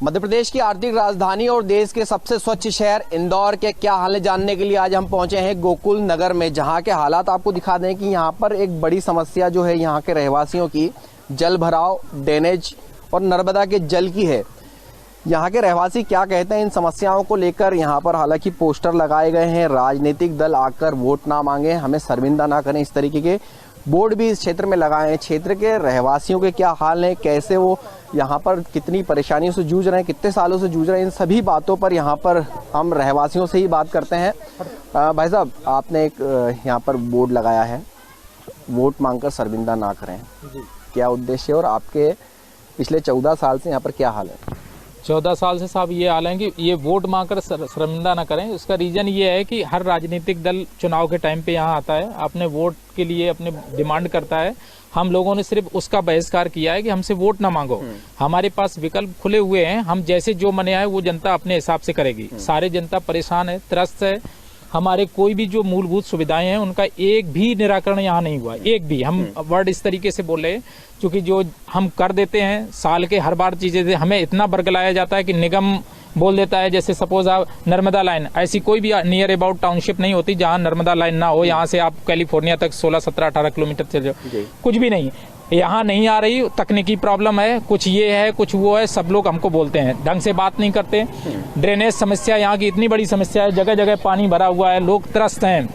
मध्य प्रदेश की आर्थिक राजधानी और देश के सबसे स्वच्छ शहर इंदौर के क्या हाल है जानने के लिए आज हम पहुंचे हैं गोकुल नगर में, जहां के हालात आपको दिखा दें कि यहां पर एक बड़ी समस्या जो है यहां के रहवासियों की जल भराव, ड्रेनेज और नर्मदा के जल की है। यहाँ के रहवासी क्या कहते हैं इन समस्याओं को लेकर, यहाँ पर हालांकि पोस्टर लगाए गए हैं, राजनीतिक दल आकर वोट ना मांगे, हमें शर्मिंदा ना करें, इस तरीके के बोर्ड भी इस क्षेत्र में लगाए हैं। क्षेत्र के रहवासियों के क्या हाल हैं, कैसे वो यहाँ पर कितनी परेशानियों से जूझ रहे हैं, कितने सालों से जूझ रहे हैं, इन सभी बातों पर यहाँ पर हम रहवासियों से ही बात करते हैं। भाई साहब, आपने एक यहाँ पर बोर्ड लगाया है, वोट मांगकर शर्मिंदा ना करें, क्या उद्देश्य है और आपके पिछले 14 साल से यहाँ पर क्या हाल है? 14 साल से साहब ये हाल है कि ये वोट मांगकर शर्मिंदा ना करें। उसका रीज़न ये है कि हर राजनीतिक दल चुनाव के टाइम पे यहाँ आता है, अपने वोट के लिए अपने डिमांड करता है। हम लोगों ने सिर्फ उसका बहिष्कार किया है कि हमसे वोट ना मांगो। हमारे पास विकल्प खुले हुए हैं, हम जैसे जो मने आए वो जनता अपने हिसाब से करेगी। सारे जनता परेशान है, त्रस्त है। हमारे कोई भी जो मूलभूत सुविधाएं हैं उनका एक भी निराकरण यहाँ नहीं हुआ, एक भी। हम वर्ड इस तरीके से बोले क्योंकि जो हम कर देते हैं साल के हर बार चीजें हमें इतना बरगलाया जाता है कि निगम बोल देता है, जैसे सपोज आप नर्मदा लाइन, ऐसी कोई भी नियर अबाउट टाउनशिप नहीं होती जहां नर्मदा लाइन ना हो। यहाँ से आप कैलिफोर्निया तक 16, 17, 18 किलोमीटर चले जाओ, कुछ भी नहीं, यहाँ नहीं आ रही। तकनीकी प्रॉब्लम है, कुछ ये है, कुछ वो है, सब लोग हमको बोलते हैं, ढंग से बात नहीं करते। ड्रेनेज समस्या यहाँ की इतनी बड़ी समस्या है, जगह जगह पानी भरा हुआ है, लोग त्रस्त हैं,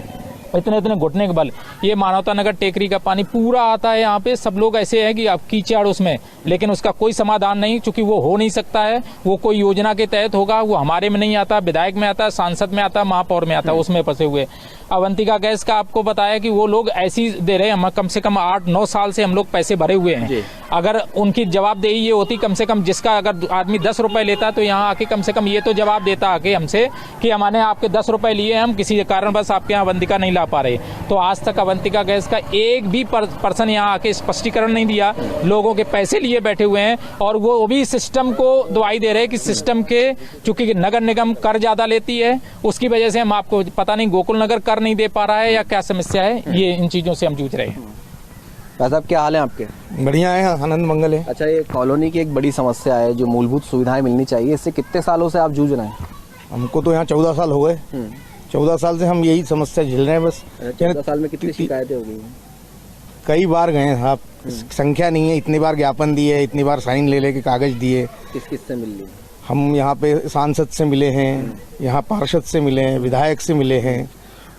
इतने इतने घुटने के बल। ये मानवता नगर टेकरी का पानी पूरा आता है यहाँ पे, सब लोग ऐसे हैं कि आप कीचड़ उसमें, लेकिन उसका कोई समाधान नहीं, क्योंकि वो हो नहीं सकता है। वो कोई योजना के तहत होगा, वो हमारे में नहीं आता, विधायक में आता, सांसद में आता, महापौर में आता, उसमें फंसे हुए। अवंतिका गैस का आपको बताया कि वो लोग ऐसी दे रहे हैं, हम कम से कम 8-9 साल से हम लोग पैसे भरे हुए हैं। अगर उनकी जवाबदेही ये होती कम से कम, जिसका अगर आदमी 10 रुपए लेता तो यहाँ आके कम से कम ये तो जवाब देता आके हमसे कि हमने आपके 10 रुपए लिए, हम किसी कारण बस आपके यहाँ अवंतिका नहीं ला पा रहे। तो आज तक अवंतिका गैस का एक भी पर्सन यहाँ आके स्पष्टीकरण नहीं दिया, लोगों के पैसे लिए बैठे हुए हैं। और वो भी सिस्टम को दुआई दे रहे हैं कि सिस्टम के, चूंकि नगर निगम कर ज्यादा लेती है, उसकी वजह से हम आपको पता नहीं गोकुल नगर कर नहीं दे पा रहा है या क्या समस्या है, ये इन चीजों से हम जूझ रहे हैं। साहब, क्या हाल है आपके? बढ़िया है, आनंद मंगल है। अच्छा, ये कॉलोनी की एक बड़ी समस्या है जो मूलभूत सुविधाएं मिलनी चाहिए, इससे कितने सालों से आप जूझ रहे हैं? हमको तो यहाँ 14 साल हो गए। 14 साल से हम यही समस्या झेल रहे हैं बस। 14 साल में कितनी शिकायतें हो गई हैं? कई बार गए हैं आप, संख्या नहीं है, इतनी बार ज्ञापन दिए, इतनी बार साइन ले लेके कागज दिए। किस किस से मिल ली? हम यहाँ पे सांसद से मिले हैं, यहाँ पार्षद से मिले हैं, विधायक से मिले हैं,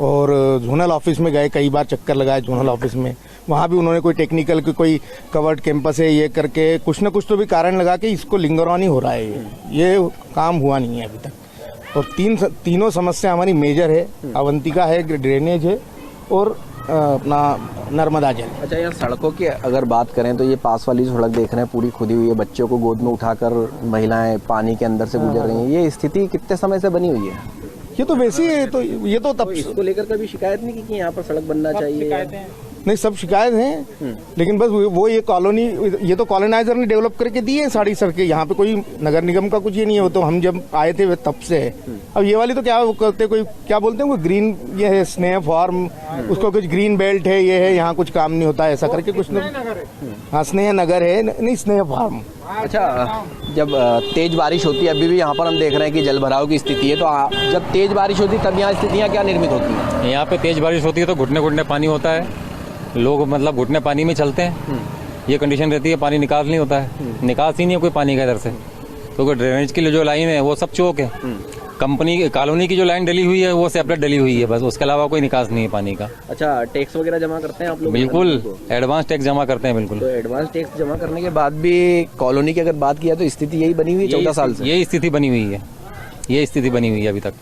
और जोनल ऑफिस में गए, कई बार चक्कर लगाए जोनल ऑफिस में। वहाँ भी उन्होंने कोई टेक्निकल की कोई कवर्ड कैंपस है ये करके कुछ न कुछ तो भी कारण लगा के इसको लिंगर ऑन ही हो रहा है, ये काम हुआ नहीं है अभी तक। और तीनों समस्या हमारी मेजर है, अवंतिका है, ड्रेनेज है, और अपना नर्मदा जल। अच्छा, यहाँ सड़कों की अगर बात करें तो ये पास वाली सड़क देख रहे हैं पूरी खुदी हुई है, बच्चों को गोद में उठाकर महिलाएं पानी के अंदर से गुजर रही हैं। ये स्थिति कितने समय से बनी हुई है? ये तो वैसे ही है, तो ये तो तब इसको लेकर कभी शिकायत नहीं की कि यहाँ पर सड़क बनना चाहिए? नहीं, सब शिकायत हैं, लेकिन बस वो ये कॉलोनी, ये तो कॉलोनाइजर ने डेवलप करके दी है सारी सड़कें, यहाँ पे कोई नगर निगम का कुछ ये नहीं है। वो तो हम जब आए थे तब से है। अब ये वाली तो क्या करते, कोई क्या बोलते हैं, कोई ग्रीन, ये है स्नेह फार्म, उसको कुछ ग्रीन बेल्ट है, ये है, यहाँ कुछ काम नहीं होता है, ऐसा करके कुछ नहीं। हाँ, स्नेह नगर है, नहीं स्नेह फार्म। अच्छा, जब तेज बारिश होती है, अभी भी यहाँ पर हम देख रहे हैं कि जल भराव की स्थिति है, तो जब तेज बारिश होती है तब यहाँ स्थितियाँ क्या निर्मित होती हैं? यहाँ पे तेज बारिश होती है तो घुटने घुटने पानी होता है, लोग मतलब घुटने पानी में चलते हैं। ये कंडीशन रहती है, पानी निकास नहीं होता है, निकास ही नहीं है कोई पानी का इधर से। तो ड्रेनेज के लिए जो लाइन है वो सब चौक है, कंपनी कॉलोनी की जो लाइन डली हुई है वो सेपरेट डली हुई है, बस उसके अलावा कोई निकास नहीं है पानी का। अच्छा, टैक्स वगैरह जमा करते हैं आप लोग? बिल्कुल, एडवांस टैक्स जमा करते हैं, बिल्कुल। तो एडवांस टैक्स जमा करने के बाद भी कॉलोनी की अगर बात किया तो स्थिति यही बनी हुई है 14 साल से? यही स्थिति बनी हुई है, ये स्थिति बनी हुई है अभी तक।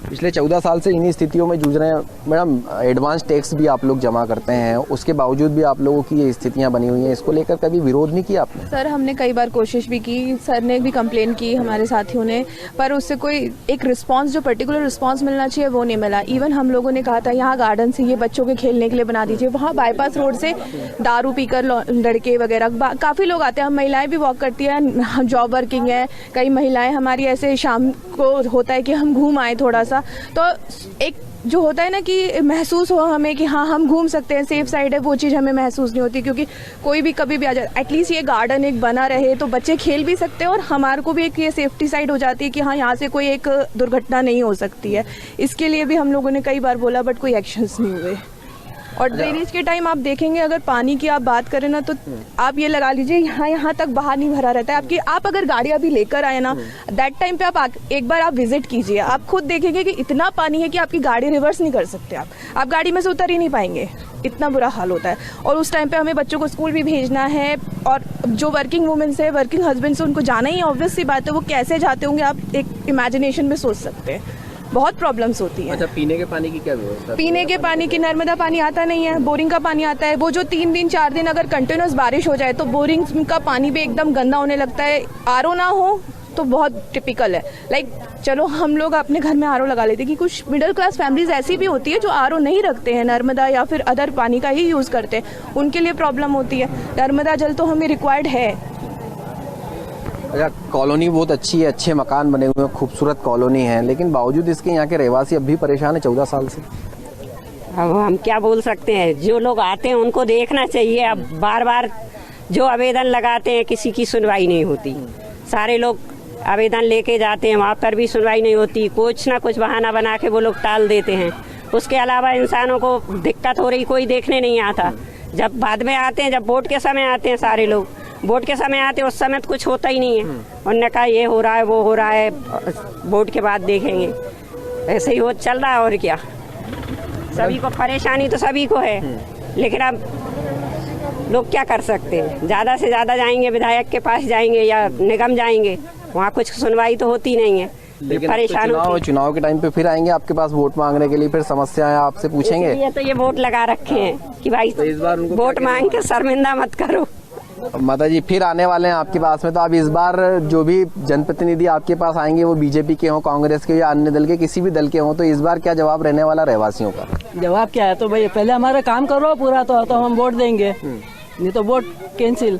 पिछले 14 साल से इन्हीं स्थितियों में जूझ रहे हैं। मैडम, एडवांस टैक्स भी आप लोग जमा करते हैं, उसके बावजूद भी आप लोगों की ये स्थितियां बनी हुई हैं, इसको लेकर कभी विरोध नहीं किया आपने? सर, हमने कई बार कोशिश भी की, सर ने भी कंप्लेन की, हमारे साथियों ने, पर उससे कोई एक रिस्पांस, जो पर्टिकुलर रिस्पांस मिलना चाहिए वो नहीं मिला। इवन हम लोगों ने कहा था यहाँ गार्डन से ये बच्चों के खेलने के लिए बना दीजिए, वहाँ बाईपास रोड से दारू पीकर लड़के वगैरह काफ़ी लोग आते हैं, हम महिलाएं भी वॉक करती हैं, जॉब वर्किंग है, कई महिलाएं हमारी ऐसे शाम को होता है कि हम घूम आए थोड़ा सा, तो एक जो होता है ना कि महसूस हो हमें कि हाँ हम घूम सकते हैं, सेफ साइड है, वो चीज़ हमें महसूस नहीं होती, क्योंकि कोई भी कभी भी आ जाए। एटलीस्ट ये गार्डन एक बना रहे तो बच्चे खेल भी सकते हैं और हमारे को भी एक ये सेफ्टी साइड हो जाती है कि हाँ यहाँ से कोई एक दुर्घटना नहीं हो सकती है। इसके लिए भी हम लोगों ने कई बार बोला, बट कोई एक्शंस नहीं हुए। और ड्रेनेज के टाइम आप देखेंगे, अगर पानी की आप बात करें ना, तो आप ये लगा लीजिए यहाँ तक बाहर नहीं भरा रहता है आपकी। आप अगर गाड़ी अभी लेकर आए ना, दैट टाइम पे आप एक बार आप विजिट कीजिए, आप खुद देखेंगे कि इतना पानी है कि आपकी गाड़ी रिवर्स नहीं कर सकते। आप गाड़ी में से उतर ही नहीं पाएंगे, इतना बुरा हाल होता है। और उस टाइम पे हमें बच्चों को स्कूल भी भेजना है, और जो वर्किंग वुमेन्स है, वर्किंग हस्बैंड्स है, उनको जाना ही ऑब्वियस सी बात है। वो कैसे जाते होंगे आप एक इमेजिनेशन में सोच सकते हैं। बहुत प्रॉब्लम्स होती हैं। अच्छा, पीने के पानी की क्या व्यवस्था? पीने के पानी की नर्मदा पानी आता नहीं है, बोरिंग का पानी आता है। वो जो 3 दिन 4 दिन अगर कंटिन्यूस बारिश हो जाए तो बोरिंग का पानी भी एकदम गंदा होने लगता है। आरओ ना हो तो बहुत टिपिकल है। लाइक चलो हम लोग अपने घर में आरओ लगा लेते हैं, कि कुछ मिडिल क्लास फैमिलीज ऐसी भी होती है जो आरओ नहीं रखते हैं, नर्मदा या फिर अदर पानी का ही यूज़ करते हैं, उनके लिए प्रॉब्लम होती है। नर्मदा जल तो हमें रिक्वायर्ड है। अच्छा, कॉलोनी बहुत अच्छी है, अच्छे मकान बने हुए हैं, खूबसूरत कॉलोनी है, लेकिन बावजूद इसके यहाँ के रहवासी अब भी परेशान है 14 साल से। अब हम क्या बोल सकते हैं, जो लोग आते हैं उनको देखना चाहिए। अब बार बार जो आवेदन लगाते हैं किसी की सुनवाई नहीं होती। सारे लोग आवेदन लेके जाते हैं, वहाँ पर भी सुनवाई नहीं होती। कुछ ना कुछ बहाना बना के वो लोग टाल देते हैं। उसके अलावा इंसानों को दिक्कत हो रही कोई देखने नहीं आता। जब बाद में आते हैं, जब वोट के समय आते हैं, सारे लोग वोट के समय आते हैं, उस समय तो कुछ होता ही नहीं है। उन्होंने कहा ये हो रहा है, वो हो रहा है, वोट के बाद देखेंगे। ऐसे ही वो चल रहा है, और क्या। सभी को परेशानी तो सभी को है, लेकिन अब लोग क्या कर सकते हैं। ज़्यादा से ज़्यादा जाएंगे, विधायक के पास जाएंगे या निगम जाएंगे, वहाँ कुछ सुनवाई तो होती नहीं है। लेकिन परेशान चुनाव के टाइम पे फिर आएंगे आपके पास वोट मांगने के लिए, फिर समस्याएं आपसे पूछेंगे। ये तो ये वोट लगा रखे हैं कि भाई तो इस बार उनको वोट मांग के शर्मिंदा मत करो। माता जी फिर आने वाले हैं आपके पास में, तो आप इस बार जो भी जनप्रतिनिधि आपके पास आएंगे वो बीजेपी के हों, कांग्रेस के या अन्य दल के, किसी भी दल के हों, तो इस बार क्या जवाब रहने वाला रहवासियों का? जवाब क्या है, तो भाई पहले हमारा काम करो पूरा, तो हम वोट देंगे, नहीं तो वोट कैंसिल।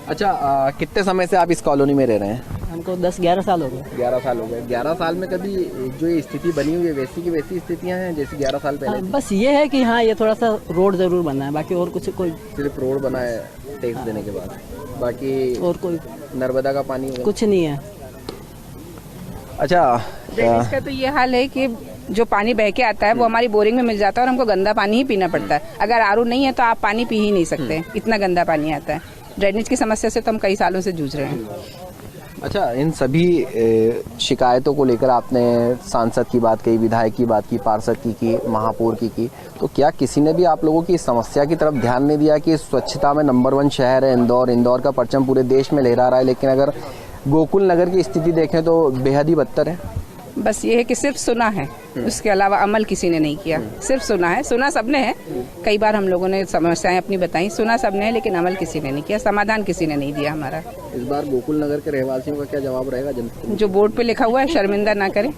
अच्छा, कितने समय से आप इस कॉलोनी में रह रहे हैं? हमको 10-11 साल हो गए। 11 साल हो गए। 11 साल में कभी जो ये स्थिति बनी हुई है वैसी की वैसी स्थितियां हैं जैसे 11 साल पहले? बस ये है कि हाँ, ये थोड़ा सा रोड जरूर बना है, बाकी और कुछ कोई सिर्फ रोड बना है टैक्स देने के बाद, बाकी और कोई नर्मदा का पानी कुछ नहीं है। अच्छा, इसका तो ये हाल है कि जो पानी बह के आता है वो हमारी बोरिंग में मिल जाता है और हमको गंदा पानी ही पीना पड़ता है। अगर आरओ नहीं है तो आप पानी पी ही नहीं सकते, इतना गंदा पानी आता है। ड्रेनेज की समस्या से तो हम कई सालों से जूझ रहे हैं। अच्छा, इन सभी शिकायतों को लेकर आपने सांसद की बात कही, विधायक की बात की, पार्षद की, महापौर की, तो क्या किसी ने भी आप लोगों की इस समस्या की तरफ ध्यान नहीं दिया कि स्वच्छता में नंबर 1 शहर है इंदौर का परचम पूरे देश में लहरा रहा है, लेकिन अगर गोकुल नगर की स्थिति देखें तो बेहद ही बदतर है? बस ये है कि सिर्फ सुना है, उसके अलावा अमल किसी ने नहीं किया। सिर्फ सुना है, सुना सबने है, कई बार हम लोगों ने समस्याएं अपनी बताई, सुना सबने है, लेकिन अमल किसी ने नहीं किया, समाधान किसी ने नहीं दिया हमारा। इस बार गोकुल नगर के रहवासियों का क्या जवाब रहेगा जनता? जो बोर्ड पे लिखा हुआ है शर्मिंदा ना करें,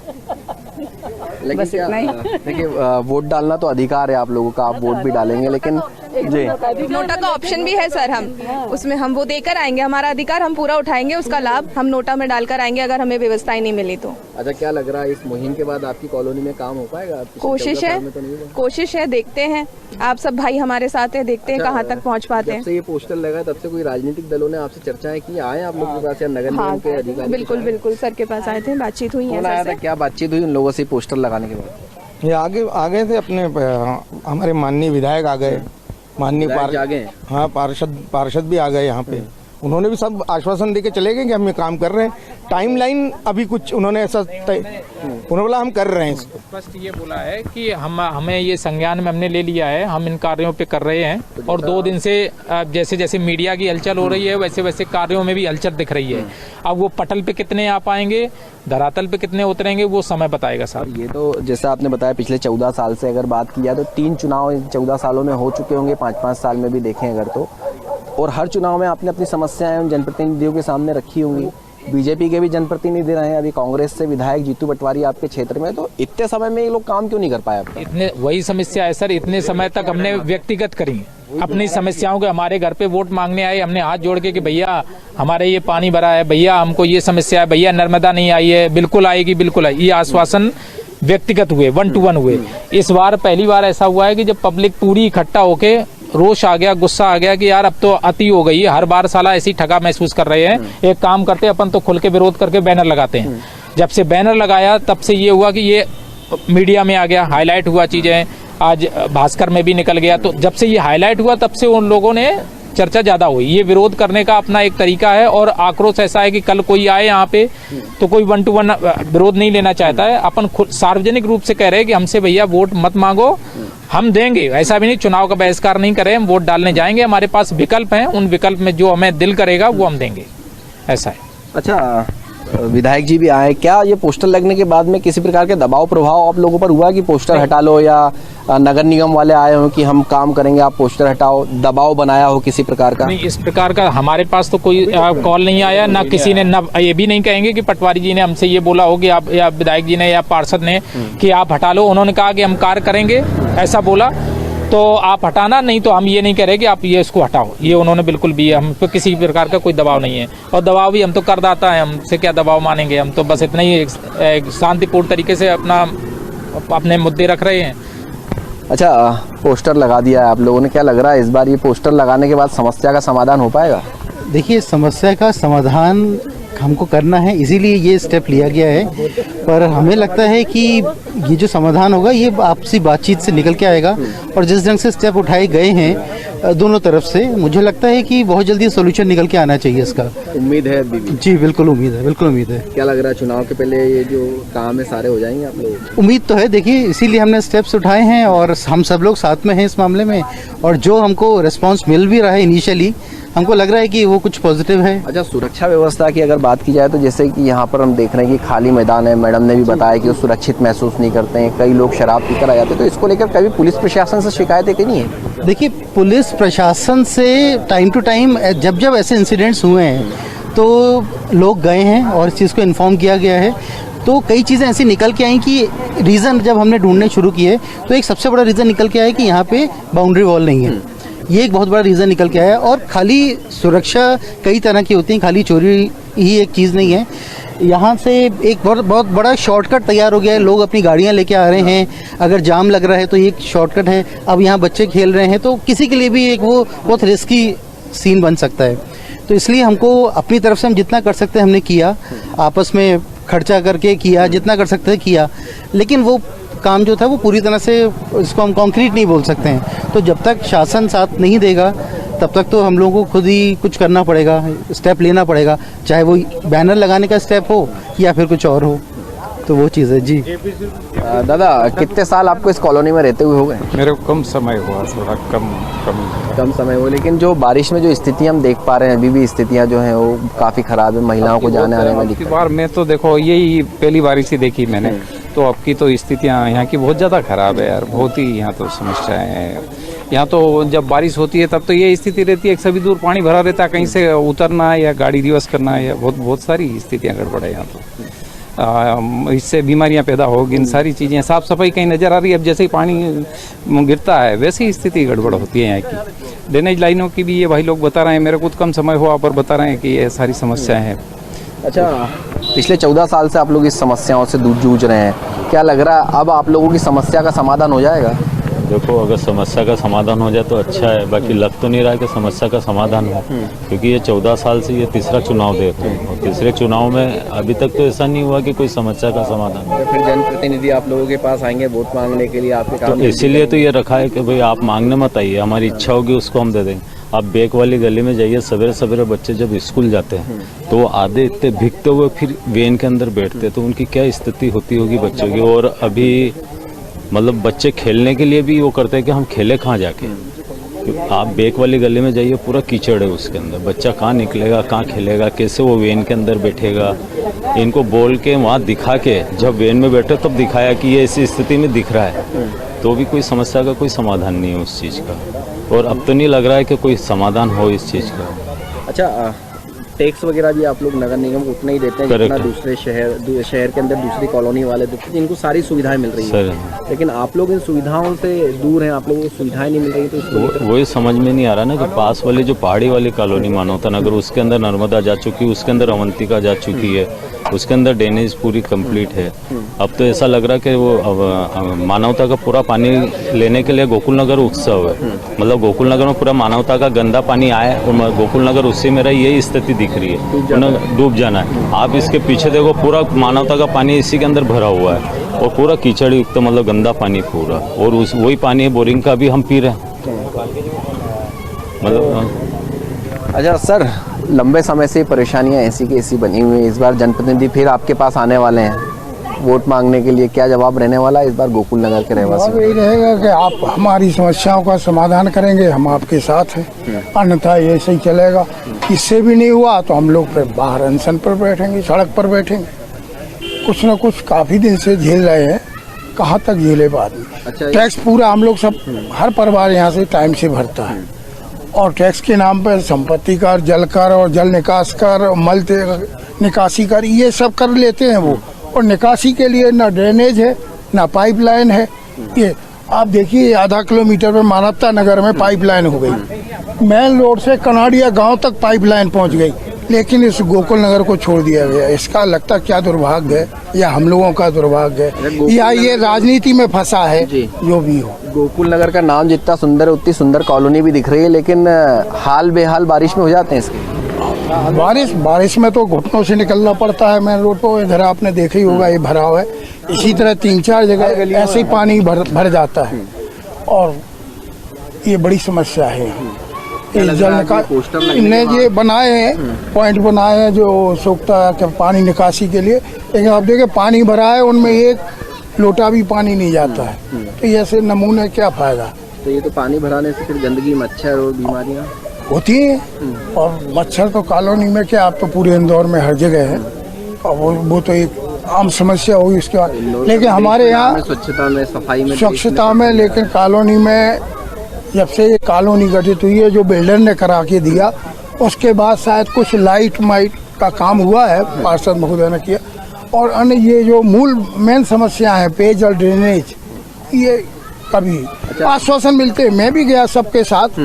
बस इतना ही। देखिए, वोट डालना तो अधिकार है आप लोगों का, आप वोट भी डालेंगे, लेकिन जी नोटा का ऑप्शन भी है सर, हम उसमें हम वो देकर आएंगे, हमारा अधिकार हम पूरा उठाएंगे, उसका लाभ हम नोटा में डालकर आएंगे अगर हमें व्यवस्थाएं नहीं मिली तो। अच्छा, क्या लग रहा है इस मुहिम के बाद आपकी कॉलोनी में काम हो पाएगा? कोशिश है, देखते हैं। आप सब भाई हमारे साथ हैं, देखते हैं कहाँ तक पहुँच पाते हैं। जब से ये पोस्टर लगा तब से कोई राजनीतिक दलों ने आपसे चर्चाएं की? आए आप लोगों के पास या नगर निगम के अधिकारी? बिल्कुल सर के पास आए थे, बातचीत हुई है। क्या बातचीत हुई उन लोगों से पोस्टर लगाने के बाद? ये आ गए थे अपने, हमारे माननीय विधायक आ गए, माननीय हाँ पार्षद भी आ गए यहाँ पे। उन्होंने भी सब आश्वासन देके चले गए कि हम ये काम कर रहे हैं। टाइमलाइन अभी कुछ उन्होंने ऐसा उन्होंने बोला हम कर रहे हैं। स्पष्ट ये बोला है कि हमें ये संज्ञान में हमने ले लिया है, हम इन कार्यों पे कर रहे हैं। और 2 दिन से जैसे जैसे मीडिया की हलचल हो रही है वैसे वैसे कार्यों में भी हलचल दिख रही है। अब वो पटल पे कितने आ पाएंगे, धरातल पे कितने उतरेंगे, वो समय बताएगा साहब। ये तो जैसा आपने बताया पिछले 14 साल से अगर बात की जाए तो 3 चुनाव 14 सालों में हो चुके होंगे, 5-5 साल में भी देखें अगर तो, और हर चुनाव में आपने अपनी समस्याएं उन जनप्रतिनिधियों के सामने रखी होंगी। बीजेपी के भी जनप्रतिनिधि रहे हैं, अभी कांग्रेस से विधायक जीतू पटवारी आपके क्षेत्र में, तो इतने समय में ये लोग काम क्यों नहीं कर पाए? इतने वही समस्या है सर, इतने समय तक हमने व्यक्तिगत करी अपनी समस्याओं के। हमारे घर पे वोट मांगने आए, हमने हाथ जोड़ के कि भैया हमारे ये पानी भरा है, भैया हमको ये समस्या है, भैया नर्मदा नहीं आई है, बिल्कुल आएगी, बिल्कुल आएगी, ये आश्वासन व्यक्तिगत हुए, 1 to 1 हुए। इस बार पहली बार ऐसा हुआ है कि जब पब्लिक पूरी इकट्ठा होके रोष आ गया, गुस्सा आ गया कि यार अब तो अति हो गई है, हर बार साला ऐसी ठगा महसूस कर रहे हैं। एक काम करते अपन तो खुल के विरोध करके बैनर लगाते हैं। जब से बैनर लगाया तब से ये हुआ कि ये मीडिया में आ गया, हाईलाइट हुआ चीजें, आज भास्कर में भी निकल गया। तो जब से ये हाईलाइट हुआ तब से उन लोगों ने चर्चा ज्यादा हुई। ये विरोध करने का अपना एक तरीका है और आक्रोश ऐसा है कि कल कोई आए यहाँ पे तो कोई 1 to 1 विरोध नहीं लेना चाहता है। अपन सार्वजनिक रूप से कह रहे हैं कि हमसे भैया वोट मत मांगो, हम देंगे। ऐसा भी नहीं चुनाव का बहिष्कार नहीं करें, हम वोट डालने जाएंगे, हमारे पास विकल्प हैं, उन विकल्प में जो हमें दिल करेगा वो हम देंगे, ऐसा है। अच्छा, विधायक जी भी आए, क्या ये पोस्टर लगने के बाद में किसी प्रकार के दबाव प्रभाव आप लोगों पर हुआ कि पोस्टर हटा लो, या नगर निगम वाले आए हो कि हम काम करेंगे आप पोस्टर हटाओ, दबाव बनाया हो किसी प्रकार का? नहीं, इस प्रकार का हमारे पास तो कोई कॉल नहीं आया, ना किसी ने, ना ये भी नहीं कहेंगे कि पटवारी जी ने हमसे ये बोला हो कि आप, या विधायक जी ने या पार्षद ने कि आप हटा लो। उन्होंने कहा कि हम कार्य करेंगे, ऐसा बोला तो आप हटाना, नहीं तो हम ये नहीं कह रहे कि आप ये इसको हटाओ। ये उन्होंने बिल्कुल भी, हम पे किसी प्रकार का कोई दबाव नहीं है। और दबाव भी हम तो करदाता है, हमसे क्या दबाव मानेंगे, हम तो बस इतना ही एक शांतिपूर्ण तरीके से अपने मुद्दे रख रहे हैं। अच्छा, पोस्टर लगा दिया है आप लोगों ने, क्या लग रहा है इस बार ये पोस्टर लगाने के बाद समस्या का समाधान हो पाएगा? देखिए, समस्या का समाधान हमको करना है, इसीलिए ये स्टेप लिया गया है। पर हमें लगता है कि ये जो समाधान होगा ये आपसी बातचीत से निकल के आएगा। और जिस ढंग से स्टेप उठाए गए हैं दोनों तरफ से, मुझे लगता है कि बहुत जल्दी सोल्यूशन निकल के आना चाहिए इसका। उम्मीद है अभी भी? जी बिल्कुल उम्मीद है, बिल्कुल उम्मीद है। क्या लग रहा है चुनाव के पहले ये जो काम है सारे हो जाएंगे आप लोग? उम्मीद तो है, देखिए इसीलिए हमने स्टेप्स उठाए हैं और हम सब लोग साथ में हैं इस मामले में। और जो हमको रिस्पॉन्स मिल भी रहा है इनिशियली, हमको लग रहा है कि वो कुछ पॉजिटिव है। अच्छा, सुरक्षा व्यवस्था की अगर बात की जाए तो जैसे कि यहाँ पर हम देख रहे हैं कि खाली मैदान है, मैडम ने भी बताया कि वो सुरक्षित महसूस नहीं करते हैं, कई लोग शराब पीकर आ जाते हैं, तो इसको लेकर कभी पुलिस प्रशासन से शिकायतें की नहीं है? देखिए, पुलिस प्रशासन से टाइम टू टाइम जब जब ऐसे इंसिडेंट्स हुए हैं तो लोग गए हैं और इस चीज़ को इन्फॉर्म किया गया है। तो कई चीज़ें ऐसी निकल के आई कि रीज़न जब हमने ढूंढने शुरू किए तो एक सबसे बड़ा रीज़न निकल के आया कि यहाँ पे बाउंड्री वॉल नहीं है। ये एक बहुत बड़ा रीज़न निकल के आया। और खाली सुरक्षा कई तरह की होती है, खाली चोरी ही एक चीज़ नहीं है। यहाँ से एक बहुत बड़ा शॉर्टकट तैयार हो गया है, लोग अपनी गाड़ियाँ लेके आ रहे हैं, अगर जाम लग रहा है तो ये एक शॉर्टकट है। अब यहाँ बच्चे खेल रहे हैं तो किसी के लिए भी एक वो बहुत रिस्की सीन बन सकता है। तो इसलिए हमको अपनी तरफ से हम जितना कर सकते हैं हमने किया, आपस में खर्चा करके किया, जितना कर सकते हैं किया। लेकिन वो काम जो था वो पूरी तरह से, इसको हम कॉन्क्रीट नहीं बोल सकते हैं। तो जब तक शासन साथ नहीं देगा तब तक तो हम लोगों को खुद ही कुछ करना पड़ेगा, स्टेप लेना पड़ेगा, चाहे वो बैनर लगाने का स्टेप हो या फिर कुछ और हो। तो वो चीज़ है। जी दादा, कितने साल आपको इस कॉलोनी में रहते हुए हो गए? मेरे को कम समय हुआ, थोड़ा कम समय हुआ, लेकिन जो बारिश में जो स्थितियाँ हम देख पा रहे हैं, अभी भी स्थितियाँ जो हैं वो काफ़ी ख़राब है, महिलाओं को जाने आने में दिक्कत। बार मैं तो देखो यही पहली बारिश ही देखी मैंने, तो अब की तो स्थितियाँ यहाँ की बहुत ज़्यादा ख़राब है यार, बहुत ही यहाँ तो समस्याएं हैं। यहाँ तो जब बारिश होती है तब तो ये स्थिति रहती है कि सभी दूर पानी भरा रहता है, कहीं से उतरना है या गाड़ी रिवर्स करना है, या बहुत सारी स्थितियाँ गड़बड़ है यहाँ तो। इससे बीमारियां पैदा होगी, इन सारी चीज़ें, साफ़ सफाई कहीं नज़र आ रही है। अब जैसे ही पानी गिरता है वैसे ही स्थिति गड़बड़ होती है यहाँ की। ड्रेनेज लाइनों की भी ये भाई लोग बता रहे हैं, मेरे को कम समय हुआ पर बता रहे हैं कि ये सारी समस्याएं हैं। अच्छा, पिछले 14 साल से आप लोग इस समस्याओं से जूझ रहे हैं, क्या लग रहा है अब आप लोगों की समस्या का समाधान हो जाएगा? देखो, अगर समस्या का समाधान हो जाए तो अच्छा है, बाकी लग तो नहीं रहा है कि समस्या का समाधान हो, क्योंकि ये 14 साल से ये तीसरा चुनाव देख रहे हैं और तीसरे चुनाव में अभी तक तो ऐसा नहीं हुआ कि कोई समस्या का समाधान हो। फिर जनप्रतिनिधि आप लोगों के पास आएंगे वोट मांगने के लिए, आपके काम तो इसीलिए तो ये रखा है कि भाई आप मांगने मत आइए, हमारी इच्छा होगी उसको हम दे देंगे। आप बेक वाली गली में जाइए, सवेरे सवेरे बच्चे जब स्कूल जाते हैं तो आधे इतने भीगते हुए फिर वेन के अंदर बैठते, तो उनकी क्या स्थिति होती होगी बच्चों की। और अभी मतलब बच्चे खेलने के लिए भी वो करते हैं कि हम खेले कहाँ जाके। आप बेक वाली गली में जाइए, पूरा कीचड़ है उसके अंदर, बच्चा कहाँ निकलेगा, कहाँ खेलेगा, कैसे वो वेन के अंदर बैठेगा। इनको बोल के वहाँ दिखा के, जब वेन में बैठे तब दिखाया कि ये इस स्थिति में दिख रहा है, तो भी कोई समस्या का कोई समाधान नहीं है उस चीज़ का। और अब तो नहीं लग रहा है कि कोई समाधान हो इस चीज़ का। अच्छा, टैक्स वगैरह भी आप लोग नगर निगम को उतना ही देते हैं जितना दूसरे शहर के अंदर दूसरी कॉलोनी वाले देते हैं, जिनको सारी सुविधाएं मिल रही है। लेकिन आप लोग इन सुविधाओं से दूर हैं, आप लोगों को सुविधाएं नहीं मिल रही, तो वही समझ में नहीं आ रहा ना कि पास वाली जो पहाड़ी वाली कॉलोनी मानवता नगर, उसके अंदर नर्मदा जा चुकी है, उसके अंदर अवंतिका जा चुकी है, उसके अंदर ड्रेनेज पूरी कंप्लीट है। अब तो ऐसा लग रहा है कि वो मानवता का पूरा पानी लेने के लिए गोकुल नगर उत्सव है। मतलब गोकुल नगर में पूरा मानवता का गंदा पानी आया और गोकुल नगर उससे मेरा यही स्थिति दिख रही है, डूब जाना है। आप इसके पीछे देखो, पूरा मानवता का पानी इसी के अंदर भरा हुआ है और पूरा कीचड़ युक्त, मतलब गंदा पानी पूरा, और उस वही पानी बोरिंग का भी हम पी रहे हैं। मतलब अच्छा सर, लंबे समय से परेशानियां ऐसी की ऐसी बनी हुई है। इस बार जनप्रतिनिधि फिर आपके पास आने वाले हैं वोट मांगने के लिए, क्या जवाब रहने वाला है इस बार गोकुल नगर के रहवासी? यही रहेगा कि आप हमारी समस्याओं का समाधान करेंगे, हम आपके साथ हैं, अन्यथा ये सही चलेगा। इससे भी नहीं हुआ तो हम लोग फिर बाहर अनशन पर बैठेंगे, सड़क पर बैठेंगे। कुछ न कुछ काफ़ी दिन से झेल रहे हैं, कहाँ तक झेले बाद में। अच्छा, टैक्स पूरा हम लोग सब, हर परिवार यहाँ से टाइम से भरता है, और टैक्स के नाम पर संपत्ति कर, जल कर और जल निकास कर, मल निकासी कर, ये सब कर लेते हैं वो। और निकासी के लिए ना ड्रेनेज है ना पाइपलाइन है। ये आप देखिए, आधा किलोमीटर में मानवता नगर में पाइपलाइन हो गई, मेन रोड से कनाडिया गांव तक पाइपलाइन पहुंच गई, लेकिन इस गोकुल नगर को छोड़ दिया गया। इसका लगता क्या दुर्भाग्य है, या हम लोगों का दुर्भाग्य है, या ये राजनीति में फंसा है, जो भी हो। गोकुल नगर का नाम जितना सुंदर है उतनी सुंदर कॉलोनी भी दिख रही है, लेकिन हाल बेहाल बारिश में हो जाते हैं इसके। बारिश में तो घुटनों से निकलना पड़ता है मेन रोड पर। इधर आपने देखा ही होगा, ये भरा हुआ है। इसी तरह 3-4 जगह ऐसे ही पानी भर जाता है, और ये बड़ी समस्या है। जल निकास इनने ये बनाए हैं, पॉइंट बनाए हैं जो सोखता के पानी निकासी के लिए, लेकिन आप देखें पानी भरा है, उनमें एक लोटा भी पानी नहीं जाता है। तो ऐसे नमूने क्या फायदा। तो ये तो पानी भराने से फिर गंदगी, मच्छर और बीमारियां होती है। और मच्छर तो कॉलोनी में क्या, आप तो पूरे इंदौर में हर जगह है, और वो तो एक आम समस्या होगी उसके बाद। लेकिन हमारे यहाँ स्वच्छता में लेकिन कॉलोनी में जब से ये कॉलोनी गठित हुई है, जो बिल्डर ने करा के दिया, उसके बाद शायद कुछ लाइट माइट का काम हुआ है, पार्षद महोदय ने किया। और अन्य ये जो मूल मेन समस्या है, पेयजल, ड्रेनेज, ये कभी आश्वासन मिलते हैं। मैं भी गया सबके साथ,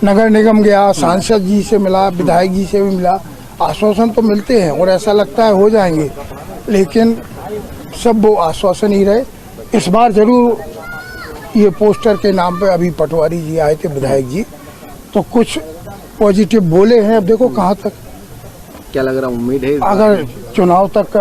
नगर निगम गया, सांसद जी से मिला, विधायक जी से भी मिला, आश्वासन तो मिलते हैं और ऐसा लगता है हो जाएंगे, लेकिन सब वो आश्वासन ही रहे। इस बार जरूर ये पोस्टर के नाम पे अभी पटवारी जी आए थे, विधायक जी, तो कुछ पॉजिटिव बोले हैं। अब देखो कहाँ तक, क्या लग रहा, उम्मीद है अगर चुनाव तक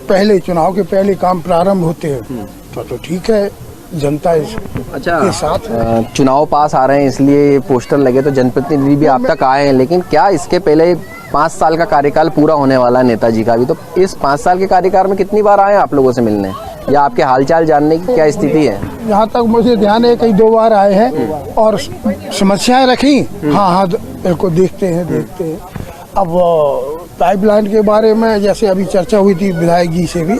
पहले, चुनाव के पहले काम प्रारंभ होते हैं तो ठीक है, जनता के साथ। चुनाव पास आ रहे हैं इसलिए ये पोस्टर लगे, तो जनप्रतिनिधि भी आप तक आए हैं, लेकिन क्या इसके पहले 5 साल का कार्यकाल पूरा होने वाला है नेताजी का भी, तो इस 5 साल के कार्यकाल में कितनी बार आए आप लोगों से मिलने, या आपके हालचाल जानने की क्या स्थिति है? यहाँ तक मुझे ध्यान है, कई 2 बार आए हैं और समस्याएं रखी। हाँ, बिल्कुल देखते हैं। अब पाइपलाइन के बारे में जैसे अभी चर्चा हुई थी विधायक जी से भी,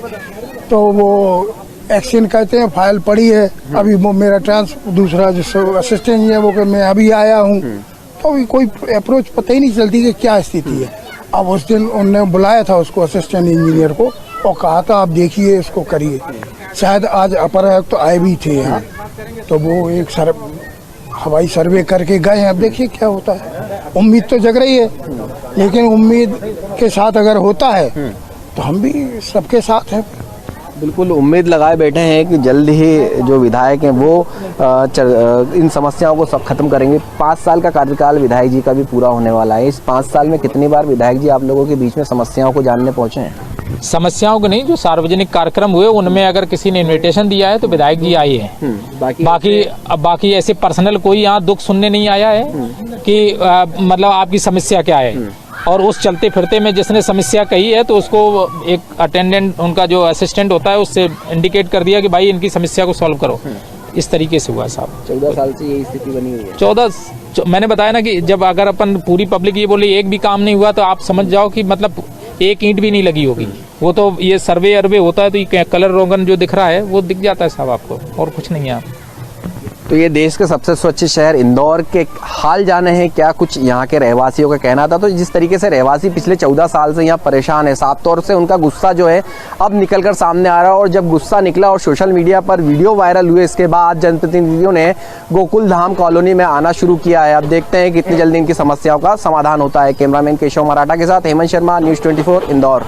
तो वो एक्शन कहते हैं, फाइल पड़ी है। अभी वो मेरा दूसरा जो असिस्टेंट है वो, मैं अभी आया हूँ, तो अभी कोई अप्रोच पता ही नहीं चलती कि क्या स्थिति है। अब उस दिन उन्होंने बुलाया था उसको, असिस्टेंट इंजीनियर को, और कहा था आप देखिए, इसको करिए। शायद आज अपर आयुक्त तो आए भी थे यहाँ, तो वो एक हवाई सर्वे करके गए हैं। अब देखिए क्या होता है। उम्मीद तो जग रही है, लेकिन उम्मीद के साथ अगर होता है तो हम भी सबके साथ हैं। बिल्कुल उम्मीद लगाए बैठे हैं कि जल्द ही जो विधायक हैं वो इन समस्याओं को सब खत्म करेंगे। 5 साल का कार्यकाल विधायक जी का भी पूरा होने वाला है। इस 5 साल में कितनी बार विधायक जी आप लोगों के बीच में समस्याओं को जानने पहुंचे हैं? समस्याओं को नहीं, जो सार्वजनिक कार्यक्रम हुए उनमें अगर किसी ने इनविटेशन दिया है तो विधायक जी आए हैं। बाकी ऐसे पर्सनल कोई यहाँ दुख सुनने नहीं आया है कि मतलब आपकी समस्या क्या है। और उस चलते फिरते में जिसने समस्या कही है तो उसको एक अटेंडेंट, उनका जो असिस्टेंट होता है, उससे इंडिकेट कर दिया कि भाई इनकी समस्या को सॉल्व करो। इस तरीके से हुआ साहब। 14 साल से यही स्थिति बनी हुई है। 14 मैंने बताया ना कि जब अगर अपन पूरी पब्लिक ये बोले एक भी काम नहीं हुआ, तो आप समझ जाओ कि मतलब एक ईंट भी नहीं लगी होगी। वो तो ये सर्वे होता है तो ये कलर रोगन जो दिख रहा है वो दिख जाता है साहब आपको, और कुछ नहीं है। आप तो ये देश के सबसे स्वच्छ शहर इंदौर के हाल जाने हैं क्या कुछ यहाँ के रहवासियों का कहना था। तो जिस तरीके से रहवासी पिछले 14 साल से यहाँ परेशान है, साफ तौर से उनका गुस्सा जो है अब निकलकर सामने आ रहा है। और जब गुस्सा निकला और सोशल मीडिया पर वीडियो वायरल हुए, इसके बाद जनप्रतिनिधियों ने गोकुल धाम कॉलोनी में आना शुरू किया है। अब देखते हैं कितनी जल्दी इनकी समस्याओं का समाधान होता है। कैमरामैन केशव मराठा के साथ हेमंत शर्मा, न्यूज़ 24 इंदौर।